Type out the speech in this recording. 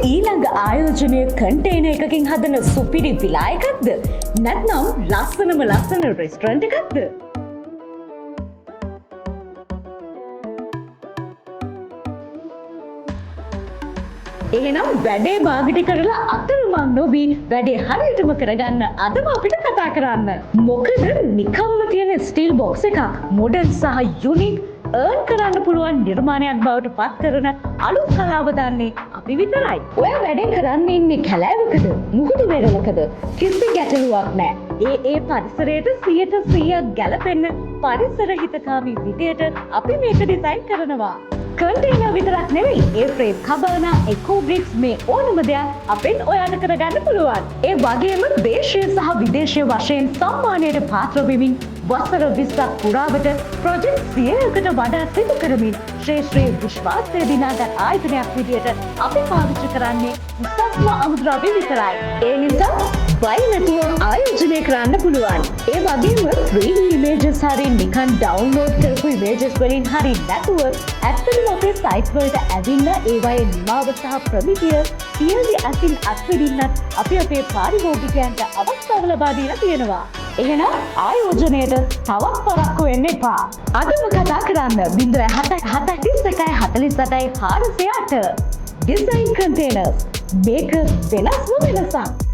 ඊළඟ ආයෝජනය කන්ටේනර් එකකින් හදන සුපිරි විලා එකක්ද? නැත්නම් ලස්සනම ලස්සන රෙස්ටොරන්ට් එකක්ද? එහෙනම් වැඩේ භාගිත කරලා අතරමං නොවී වැඩේ හරියටම කරගන්න අදම අපිට කතා කරන්න. මොකද නිකම්ම තියෙන ස්ටීල් බොක්ස් එකක් මොඩර්න් සහ යුනික් earn කරන්න පුළුවන් නිර්මාණයක් බවට පත් කරන අලුත් කලාව දන්නේ අපි විතරයි. ඔය වැඩේ කරන්න ඉන්නේ කැලෑවකද මුහුදු වෙරළකද කිසි ගැටලුවක් නැහැ. ඒ පරිසරයට 100% ගැලපෙන්න පරිසර හිතකාමී විදියට අපි මේක ඩිසයින් කරනවා. කන්ටේනර් විතරක් නෙවෙයි ඒ ෆ්‍රේම් කබානා එකෝ බ්‍රික්ස් මේ ඕනම දෙයක් අපෙන් ඔයාලට කරගන්න පුළුවන්. ඒ වගේම දේශීය සහ විදේශීය වශයෙන් සම්මානයට පාත්‍ර වෙමින් වසර 20ක් පුරාවට ප්‍රොජෙක්ට් 100කට වඩා සිදු කරමින් ශ්‍රේෂ්ඨ විශ්වාසය දිනාගත් ආයතනයක් විදියට අපි පාවිච්චි කරන්නේ උසස්ම අමුද්‍රව්‍ය විතරයි. ඒ නිසා බය නැතුව ආයෝජනය කරන්න පුළුවන්. ඒ වගේම 3D images හරි නිකන් ඩවුන්ලෝඩ් කරපු images වලින් හරි නැතුව ඇත්තටම අපේ සයිට් වලට ඇවිල්ලා ඒවායේ නිමාව සහ ප්‍රමිතිය සියලු අතින් අත්විඳින්නත් අපි අපේ පාරිභෝගිකයන්ට අවස්ථාව ලබා දීලා තියෙනවා. එහෙනම් ආයෝජනයට තවත් පරක්කු වෙන්න එපා. අදම කතා කරන්න 0771 48 408 Design Containers. මේක වෙනස්ම වෙනසක්.